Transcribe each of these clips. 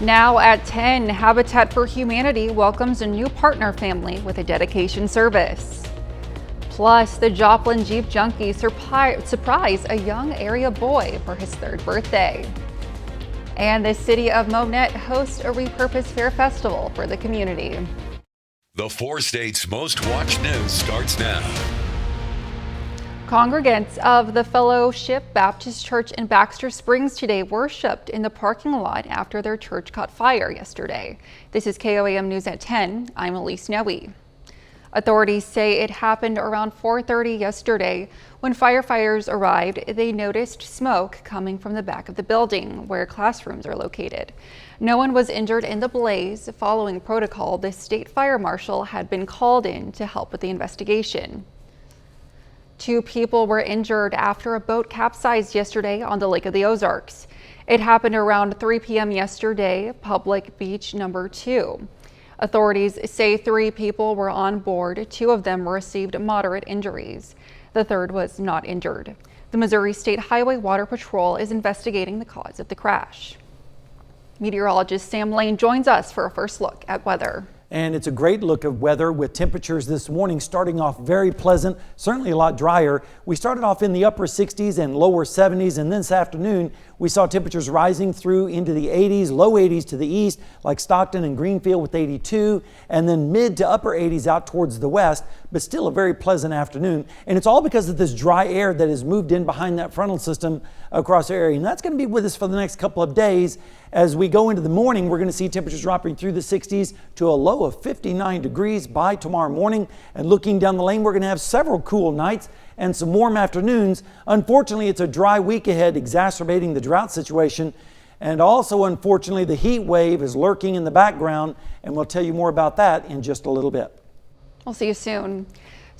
Now at 10, Habitat for Humanity welcomes a new partner family with a dedication service. Plus, the Joplin Jeep Junkies surprise a young area boy for his 3rd birthday. And the city of Monette hosts a repurposed fair festival for the community. The 4 states' most watched news starts now. Congregants of the Fellowship Baptist Church in Baxter Springs today worshiped in the parking lot after their church caught fire yesterday. This is KOAM News at 10. I'm Elise Noe. Authorities say it happened around 4:30 yesterday. When firefighters arrived, they noticed smoke coming from the back of the building where classrooms are located. No one was injured in the blaze. Following protocol, the state fire marshal had been called in to help with the investigation. 2 people were injured after a boat capsized yesterday on the Lake of the Ozarks. It happened around 3 p.m. yesterday, Public Beach number 2. Authorities say 3 people were on board. 2 of them received moderate injuries. The 3rd was not injured. The Missouri State Highway Water Patrol is investigating the cause of the crash. Meteorologist Sam Lane joins us for a first look at weather. And it's a great look of weather with temperatures this morning starting off very pleasant, certainly a lot drier. We started off in the upper 60s and lower 70s, and then this afternoon we saw temperatures rising through into the 80s, low 80s to the east, like Stockton and Greenfield with 82, and then mid to upper 80s out towards the west, but still a very pleasant afternoon. And it's all because of this dry air that has moved in behind that frontal system across the area. And that's going to be with us for the next couple of days. As we go into the morning, we're going to see temperatures dropping through the 60s to a low of 59 degrees by tomorrow morning. And looking down the lane, we're going to have several cool nights and some warm afternoons. Unfortunately, it's a dry week ahead, exacerbating the drought situation. And also, unfortunately, the heat wave is lurking in the background, and we'll tell you more about that in just a little bit. We'll see you soon.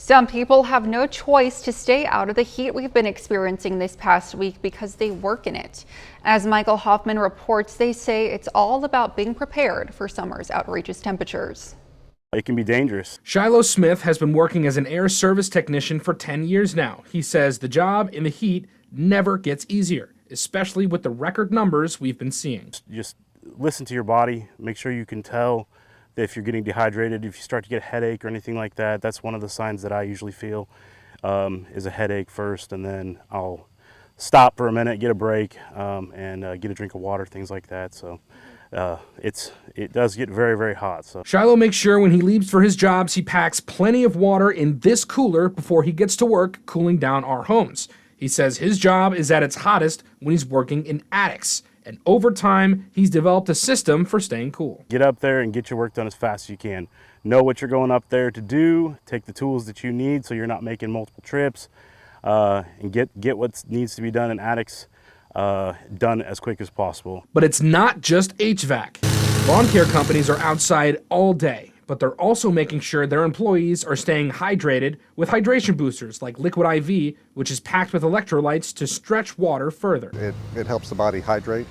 Some people have no choice to stay out of the heat we've been experiencing this past week because they work in it. As Michael Hoffman reports, they say it's all about being prepared for summer's outrageous temperatures. It can be dangerous. Shiloh Smith has been working as an air service technician for 10 years now. He says the job in the heat never gets easier, especially with the record numbers we've been seeing. Just listen to your body, make sure you can tell if you're getting dehydrated, if you start to get a headache or anything like that. That's one of the signs that I usually feel is a headache first, and then I'll stop for a minute, get a break, and get a drink of water, things like that. So it does get very, very hot. So Shiloh makes sure when he leaves for his jobs, he packs plenty of water in this cooler before he gets to work cooling down our homes. He says his job is at its hottest when he's working in attics. And over time, he's developed a system for staying cool. Get up there and get your work done as fast as you can. Know what you're going up there to do. Take the tools that you need so you're not making multiple trips. And get what needs to be done in attics done as quick as possible. But it's not just HVAC. Lawn care companies are outside all day, but they're also making sure their employees are staying hydrated with hydration boosters like Liquid IV, which is packed with electrolytes to stretch water further. It helps the body hydrate,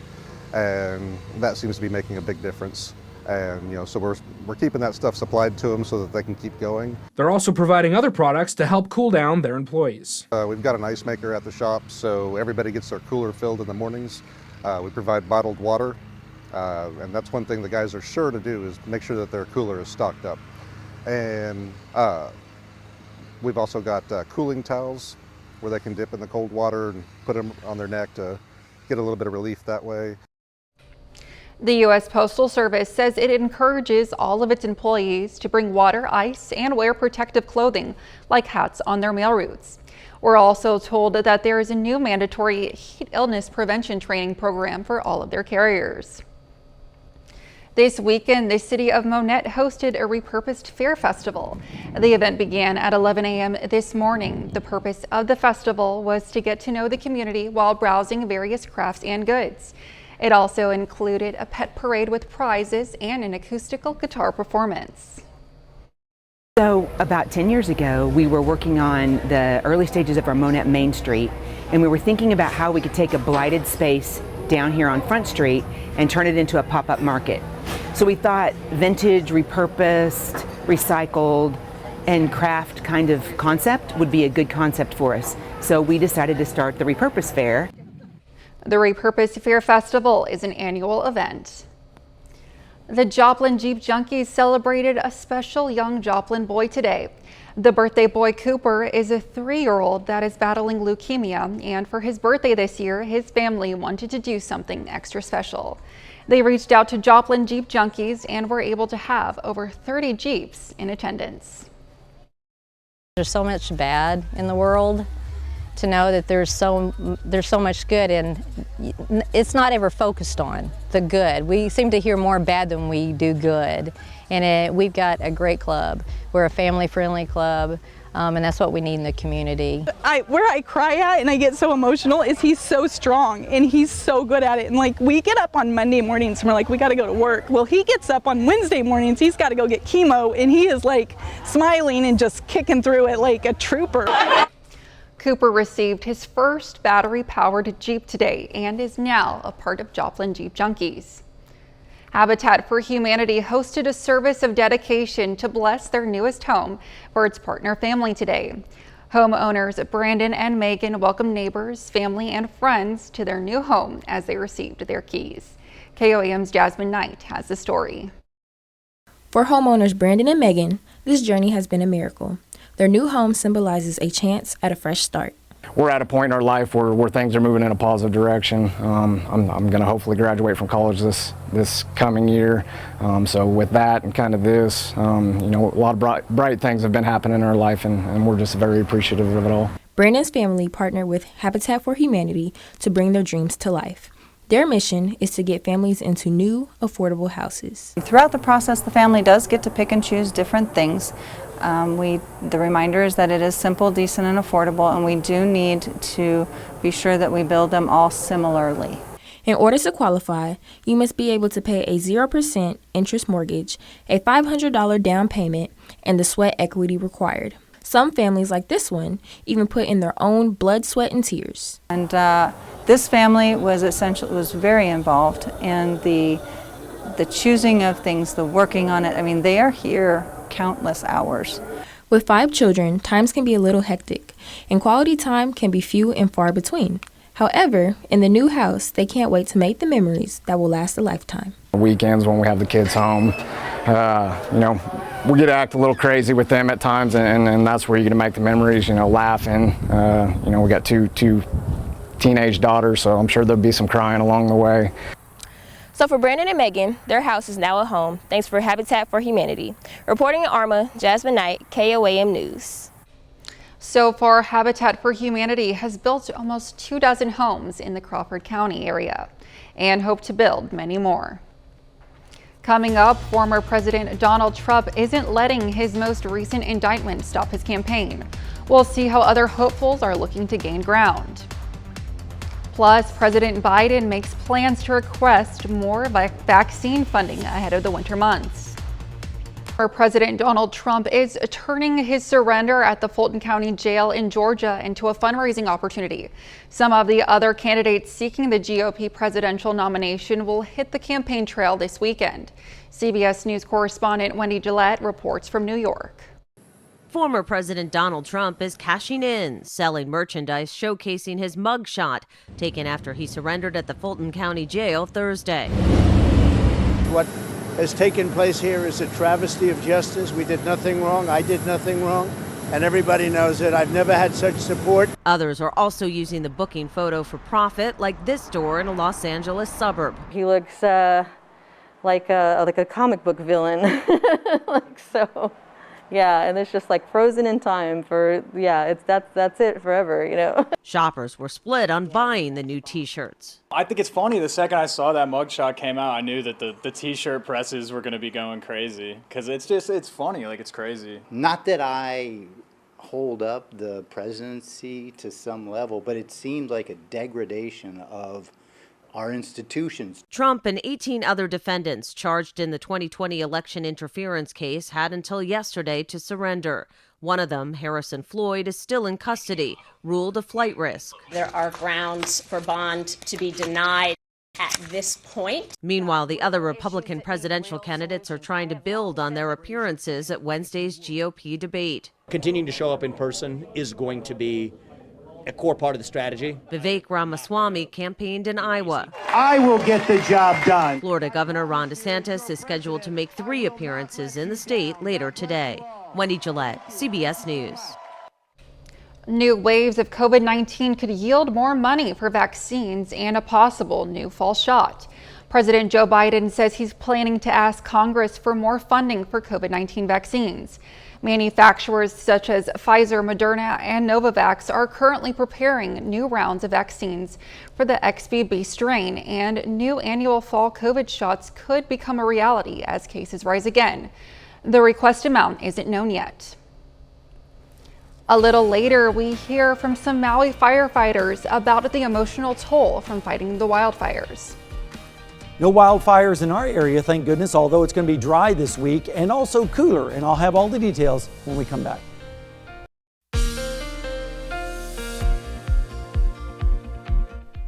and that seems to be making a big difference. And so we're keeping that stuff supplied to them so that they can keep going. They're also providing other products to help cool down their employees. We've got an ice maker at the shop, so everybody gets their cooler filled in the mornings. We provide bottled water. And that's one thing the guys are sure to do, is make sure that their cooler is stocked up. And we've also got cooling towels where they can dip in the cold water and put them on their neck to get a little bit of relief that way. The U.S. Postal Service says it encourages all of its employees to bring water, ice, and wear protective clothing like hats on their mail routes. We're also told that there is a new mandatory heat illness prevention training program for all of their carriers. This weekend, the city of Monette hosted a repurposed fair festival. The event began at 11 a.m. this morning. The purpose of the festival was to get to know the community while browsing various crafts and goods. It also included a pet parade with prizes and an acoustical guitar performance. So about 10 years ago, we were working on the early stages of our Monette Main Street, and we were thinking about how we could take a blighted space down here on Front Street and turn it into a pop-up market. So we thought vintage, repurposed, recycled, and craft kind of concept would be a good concept for us. So we decided to start the Repurpose Fair. The Repurpose Fair Festival is an annual event. The Joplin Jeep Junkies celebrated a special young Joplin boy today. The birthday boy Cooper is a 3-year-old that is battling leukemia, and for his birthday this year, his family wanted to do something extra special. They reached out to Joplin Jeep Junkies and were able to have over 30 Jeeps in attendance. There's so much bad in the world, to know that there's so much good, and it's not ever focused on the good. We seem to hear more bad than we do good, and we've got a great club. We're a family-friendly club, and that's what we need in the community. Where I cry at and I get so emotional is he's so strong and he's so good at it. And like, we get up on Monday mornings and we're like, we got to go to work. Well, he gets up on Wednesday mornings, he's got to go get chemo, and he is like smiling and just kicking through it like a trooper. Cooper received his first battery-powered Jeep today and is now a part of Joplin Jeep Junkies. Habitat for Humanity hosted a service of dedication to bless their newest home for its partner family today. Homeowners Brandon and Megan welcomed neighbors, family, and friends to their new home as they received their keys. KOAM's Jasmine Knight has the story. For homeowners Brandon and Megan, this journey has been a miracle. Their new home symbolizes a chance at a fresh start. We're at a point in our life where things are moving in a positive direction. I'm going to hopefully graduate from college this coming year. So with that and kind of this, a lot of bright things have been happening in our life, and we're just very appreciative of it all. Brandon's family partnered with Habitat for Humanity to bring their dreams to life. Their mission is to get families into new, affordable houses. Throughout the process, the family does get to pick and choose different things. The reminder is that it is simple, decent, and affordable, and we do need to be sure that we build them all similarly. In order to qualify, you must be able to pay a 0% interest mortgage, a $500 down payment, and the sweat equity required. Some families, like this one, even put in their own blood, sweat, and tears. And this family was very involved in the choosing of things, the working on it. I mean, they are here countless hours. With 5 children, times can be a little hectic, and quality time can be few and far between. However, in the new house, they can't wait to make the memories that will last a lifetime. Weekends when we have the kids home, we get to act a little crazy with them at times, and that's where you're going to make the memories, laughing. We got two teenage daughters, so I'm sure there'll be some crying along the way. So for Brandon and Megan, their house is now a home, thanks for Habitat for Humanity. Reporting in Arma, Jasmine Knight, KOAM News. So far, Habitat for Humanity has built almost 24 homes in the Crawford County area and hope to build many more. Coming up, former President Donald Trump isn't letting his most recent indictment stop his campaign. We'll see how other hopefuls are looking to gain ground. Plus, President Biden makes plans to request more vaccine funding ahead of the winter months. Former President Donald Trump is turning his surrender at the Fulton County Jail in Georgia into a fundraising opportunity. Some of the other candidates seeking the GOP presidential nomination will hit the campaign trail this weekend. CBS News correspondent Wendy Gillette reports from New York. Former President Donald Trump is cashing in, selling merchandise showcasing his mugshot, taken after he surrendered at the Fulton County Jail Thursday. What has taken place here is a travesty of justice. We did nothing wrong. I did nothing wrong. And everybody knows it. I've never had such support. Others are also using the booking photo for profit, like this store in a Los Angeles suburb. He looks like a comic book villain. Yeah, and it's just like frozen in time for, that's it forever, Shoppers were split on buying the new t-shirts. I think it's funny, the second I saw that mugshot came out, I knew that the t-shirt presses were going to be going crazy, because it's funny, like it's crazy. Not that I hold up the presidency to some level, but it seemed like a degradation of our institutions. Trump and 18 other defendants charged in the 2020 election interference case had until yesterday to surrender. One of them, Harrison Floyd, is still in custody, ruled a flight risk. There are grounds for bond to be denied at this point. Meanwhile, the other Republican presidential candidates are trying to build on their appearances at Wednesday's GOP debate. Continuing to show up in person is going to be a core part of the strategy. Vivek Ramaswamy campaigned in Iowa. I will get the job done. Florida Governor Ron DeSantis is scheduled to make 3 appearances in the state later today. Wendy Gillette, CBS News. New waves of COVID-19 could yield more money for vaccines and a possible new fall shot. President Joe Biden says he's planning to ask Congress for more funding for COVID-19 vaccines. Manufacturers such as Pfizer, Moderna, and Novavax are currently preparing new rounds of vaccines for the XBB strain, and new annual fall COVID shots could become a reality as cases rise again. The request amount isn't known yet. A little later, we hear from some Maui firefighters about the emotional toll from fighting the wildfires. No wildfires in our area, thank goodness, although it's going to be dry this week and also cooler, and I'll have all the details when we come back.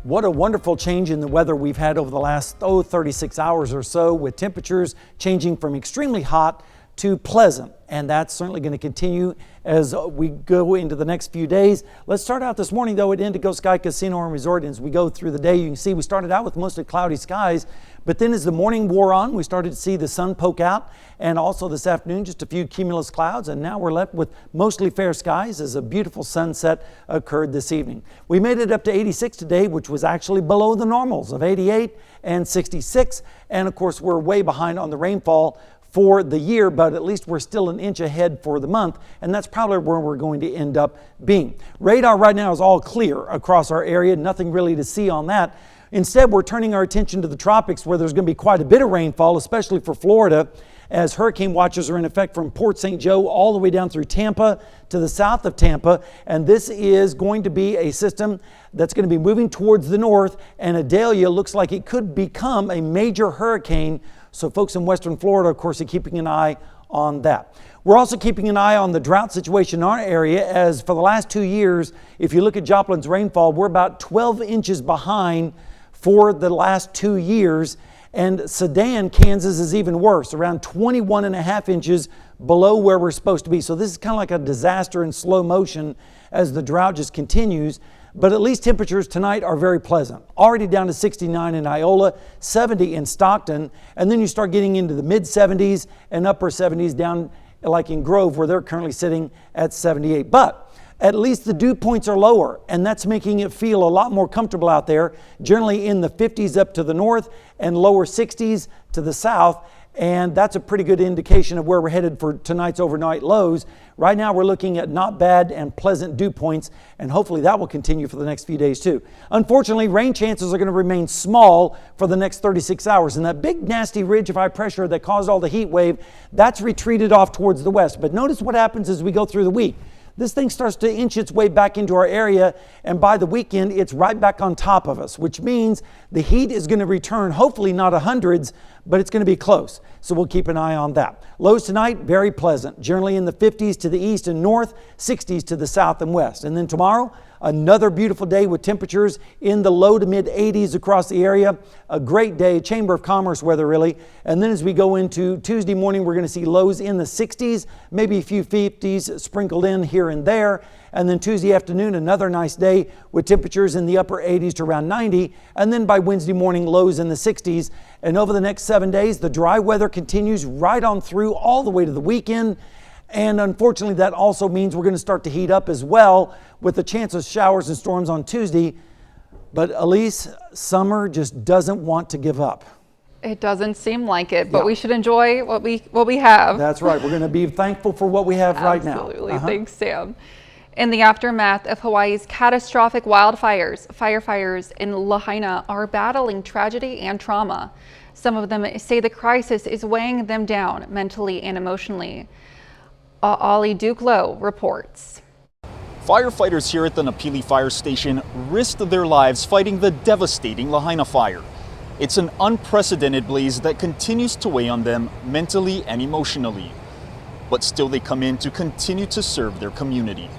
What a wonderful change in the weather we've had over the last 36 hours or so, with temperatures changing from extremely hot to pleasant, and that's certainly going to continue as we go into the next few days. Let's start out this morning though at Indigo Sky Casino and Resort, and as we go through the day, you can see we started out with mostly cloudy skies, but then as the morning wore on, we started to see the sun poke out, and also this afternoon just a few cumulus clouds, and now we're left with mostly fair skies as a beautiful sunset occurred this evening. We made it up to 86 today, which was actually below the normals of 88 and 66, and of course we're way behind on the rainfall for the year, but at least we're still an inch ahead for the month, and that's probably where we're going to end up being. Radar right now is all clear across our area, nothing really to see on that. Instead, we're turning our attention to the tropics, where there's going to be quite a bit of rainfall, especially for Florida, as hurricane watches are in effect from Port St. Joe all the way down through Tampa to the south of Tampa, and this is going to be a system that's going to be moving towards the north, and Idalia looks like it could become a major hurricane. So folks in western Florida, of course, are keeping an eye on that. We're also keeping an eye on the drought situation in our area, as for the last 2 years, if you look at Joplin's rainfall, we're about 12 inches behind for the last 2 years. And Sedan, Kansas is even worse, around 21.5 inches below where we're supposed to be. So this is kind of like a disaster in slow motion as the drought just continues. But at least temperatures tonight are very pleasant. Already down to 69 in Iola, 70 in Stockton, and then you start getting into the mid 70s and upper 70s down like in Grove, where they're currently sitting at 78. But at least the dew points are lower, and that's making it feel a lot more comfortable out there, generally in the 50s up to the north and lower 60s to the south. And that's a pretty good indication of where we're headed for tonight's overnight lows. Right now we're looking at not bad and pleasant dew points, and hopefully that will continue for the next few days too. Unfortunately, rain chances are going to remain small for the next 36 hours, and that big nasty ridge of high pressure that caused all the heat wave, that's retreated off towards the west. But notice what happens as we go through the week. This thing starts to inch its way back into our area, and by the weekend, it's right back on top of us, which means the heat is going to return, hopefully not hundreds, but it's going to be close. So we'll keep an eye on that. Lows tonight, very pleasant, generally in the 50s to the east and north, 60s to the south and west. And then tomorrow, another beautiful day with temperatures in the low to mid 80s across the area. A great day, Chamber of Commerce weather really. And then as we go into Tuesday morning, we're going to see lows in the 60s, maybe a few 50s sprinkled in here and there. And then Tuesday afternoon, another nice day with temperatures in the upper 80s to around 90. And then by Wednesday morning, lows in the 60s. And over the next 7 days, the dry weather continues right on through all the way to the weekend. And unfortunately, that also means we're going to start to heat up as well, with the chance of showers and storms on Tuesday. But Elise, summer just doesn't want to give up. It doesn't seem like it, but we should enjoy what we have. That's right. We're going to be thankful for what we have right now. Absolutely. Thanks, Sam. In the aftermath of Hawaii's catastrophic wildfires, firefighters in Lahaina are battling tragedy and trauma. Some of them say the crisis is weighing them down mentally and emotionally. Ali Duclo reports. Firefighters here at the Napili Fire Station risked their lives fighting the devastating Lahaina fire. It's an unprecedented blaze that continues to weigh on them mentally and emotionally. But still they come in to continue to serve their community.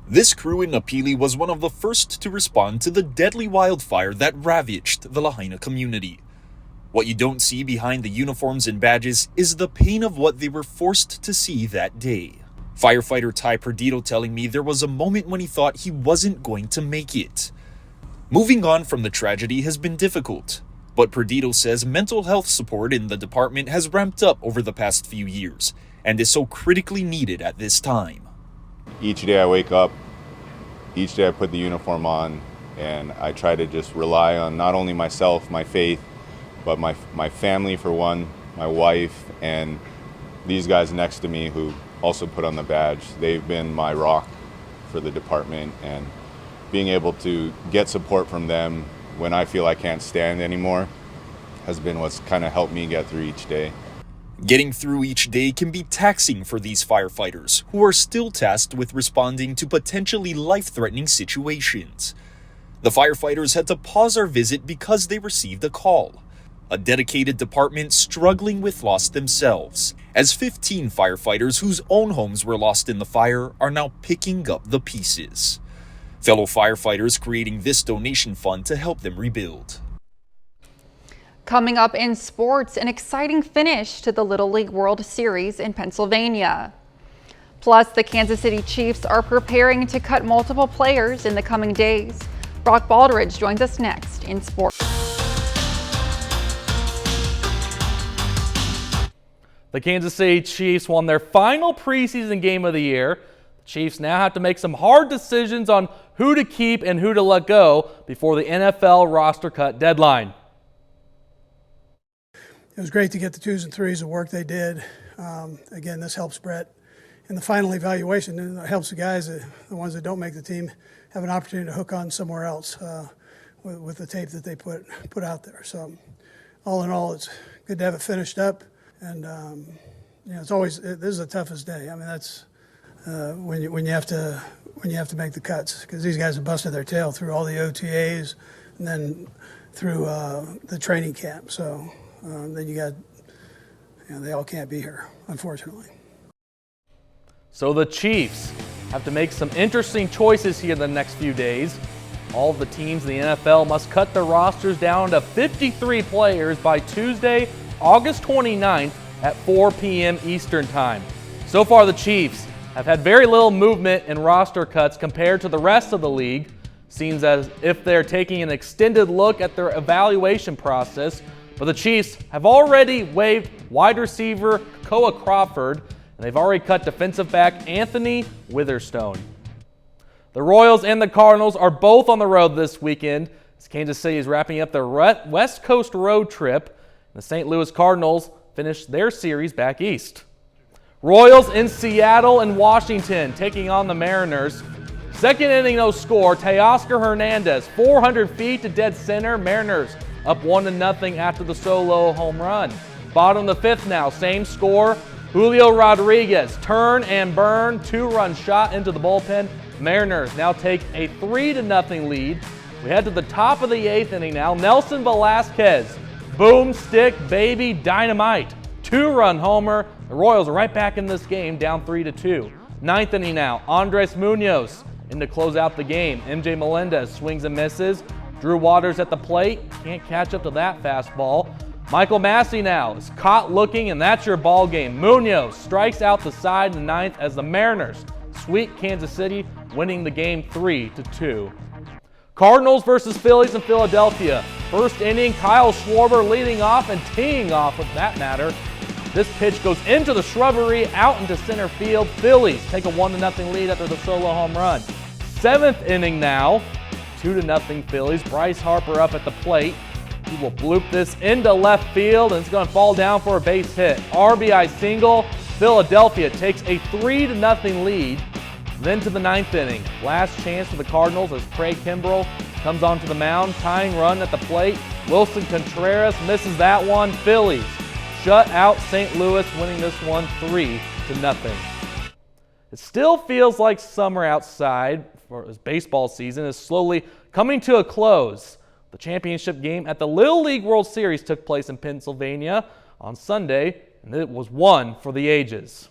This crew in Napili was one of the first to respond to the deadly wildfire that ravaged the Lahaina community. What you don't see behind the uniforms and badges is the pain of what they were forced to see that day. Firefighter Ty Perdido telling me there was a moment when he thought he wasn't going to make it. Moving on from the tragedy has been difficult, but Perdido says mental health support in the department has ramped up over the past few years and is so critically needed at this time. Each day I wake up, each day I put the uniform on, and I try to just rely on not only myself, my faith, but my family for one, my wife, and these guys next to me who also put on the badge. They've been my rock for the department, and being able to get support from them when I feel I can't stand anymore has been what's kind of helped me get through each day. Getting through each day can be taxing for these firefighters, who are still tasked with responding to potentially life-threatening situations. The firefighters had to pause our visit because they received a call. A dedicated department struggling with loss themselves, as 15 firefighters whose own homes were lost in the fire are now picking up the pieces. Fellow firefighters creating this donation fund to help them rebuild. Coming up in sports, an exciting finish to the Little League World Series in Pennsylvania. Plus, the Kansas City Chiefs are preparing to cut multiple players in the coming days. Brock Baldridge joins us next in sports. The Kansas City Chiefs won their final preseason game of the year. The Chiefs now have to make some hard decisions on who to keep and who to let go before the NFL roster cut deadline. It was great to get the 2s and 3s of work they did. Again, this helps Brett in the final evaluation, and it helps the guys, the ones that don't make the team, have an opportunity to hook on somewhere else with the tape that they put out there. So, all in all, it's good to have it finished up. And it's always, this is the toughest day. I mean, that's when you have to make the cuts, because these guys have busted their tail through all the OTAs and then through the training camp. So then they all can't be here, unfortunately. So the Chiefs have to make some interesting choices here in the next few days. All of the teams in the NFL must cut their rosters down to 53 players by Tuesday, August 29th at 4 p.m. Eastern Time. So far, the Chiefs have had very little movement in roster cuts compared to the rest of the league. Seems as if they're taking an extended look at their evaluation process, but the Chiefs have already waived wide receiver Koa Crawford, and they've already cut defensive back Anthony Witherstone. The Royals and the Cardinals are both on the road this weekend, as Kansas City is wrapping up their West Coast road trip. The St. Louis Cardinals finished their series back east. Royals in Seattle and Washington taking on the Mariners. Second inning, no score. Teoscar Hernandez, 400 feet to dead center. Mariners up 1-0 after the solo home run. Bottom of the fifth now, same score. Julio Rodriguez, turn and burn, 2-run shot into the bullpen. Mariners now take a 3-0 lead. We head to the top of the eighth inning now. Nelson Velasquez, boomstick baby dynamite, 2-run homer. The Royals are right back in this game, down 3-2. Ninth inning now, Andres Munoz in to close out the game. MJ Melendez swings and misses. Drew Waters at the plate, can't catch up to that fastball. Michael Massey now is caught looking, and that's your ball game. Munoz strikes out the side in the ninth as the Mariners sweep Kansas City, winning the game 3-2. Cardinals versus Phillies in Philadelphia. First inning, Kyle Schwarber leading off and teeing off with that matter. This pitch goes into the shrubbery, out into center field. Phillies take a 1-0 lead after the solo home run. Seventh inning now, 2-0 Phillies. Bryce Harper up at the plate. He will bloop this into left field, and it's going to fall down for a base hit. RBI single. Philadelphia takes a 3-0 lead. Then to the ninth inning. Last chance for the Cardinals as Craig Kimbrell comes onto the mound. Tying run at the plate. Wilson Contreras misses that one. Phillies shut out St. Louis, winning this one 3-0. It still feels like summer outside, for as baseball season is slowly coming to a close. The championship game at the Little League World Series took place in Pennsylvania on Sunday, and it was one for the ages.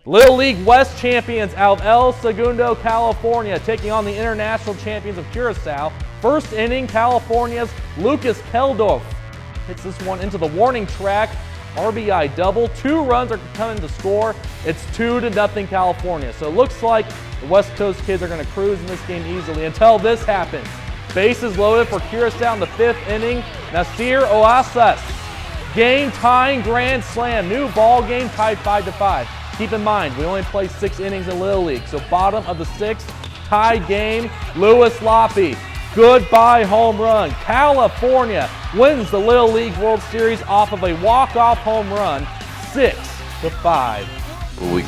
Little League West champions out of El Segundo, California, taking on the international champions of Curacao. First inning, California's Lucas Keldorf hits this one into the warning track. RBI double. 2 runs are coming to score. It's 2-0 California. So it looks like the West Coast kids are going to cruise in this game easily until this happens. Bases loaded for Curacao in the 5th inning. Nasir Oasas, game-tying grand slam. New ball game, tied 5-5. Keep in mind, we only play 6 innings in Little League, so bottom of the 6th, tied game. Louis Loppy, goodbye home run. California wins the Little League World Series off of a walk-off home run, 6-5. We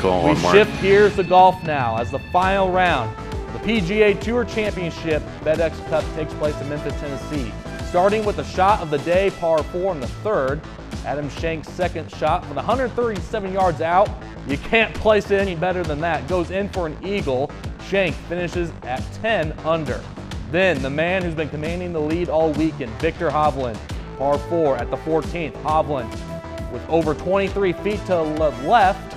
shift gears to golf now as the final round. The PGA Tour Championship FedEx Cup takes place in Memphis, Tennessee. Starting with the shot of the day, par 4 in the 3rd. Adam Shank's second shot with 137 yards out. You can't place it any better than that. Goes in for an eagle. Shank finishes at 10 under. Then the man who's been commanding the lead all weekend, Victor Hovland, par 4 at the 14th. Hovland with over 23 feet to the left,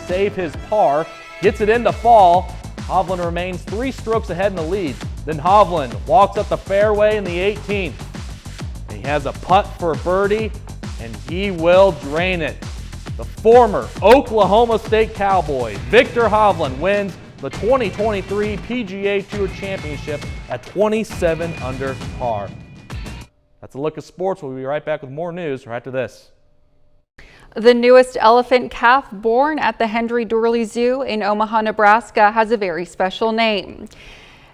save his par, gets it in to fall. Hovland remains 3 strokes ahead in the lead. Then Hovland walks up the fairway in the 18th. And he has a putt for a birdie, and he will drain it. The former Oklahoma State Cowboy, Victor Hovland, wins the 2023 PGA Tour Championship at 27 under par. That's a look at sports. We'll be right back with more news right after this. The newest elephant calf born at the Henry Doorly Zoo in Omaha, Nebraska has a very special name.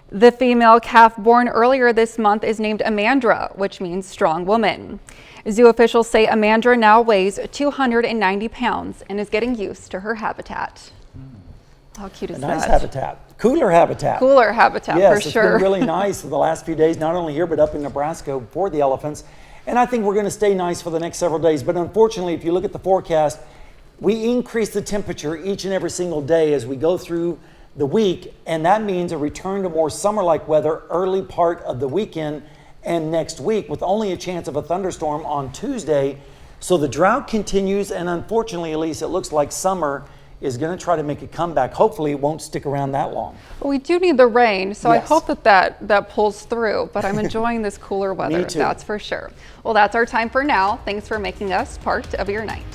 The female calf born earlier this month is named Amandra, which means strong woman. Zoo officials say Amandra now weighs 290 pounds and is getting used to her habitat. How cute is that? Nice habitat. Cooler habitat. Cooler habitat, yes, for sure. It's been really nice the last few days, not only here but up in Nebraska for the elephants. And I think we're going to stay nice for the next several days. But unfortunately, if you look at the forecast, we increase the temperature each and every single day as we go through the week. And that means a return to more summer-like weather early part of the weekend and next week, with only a chance of a thunderstorm on Tuesday. So the drought continues. And unfortunately, Elise, it looks like summer is going to try to make a comeback. Hopefully it won't stick around that long. Well, we do need the rain, so Yes. I hope that pulls through, but I'm enjoying this cooler weather, Me too. that's for sure. Well, that's our time for now. Thanks for making us part of your night.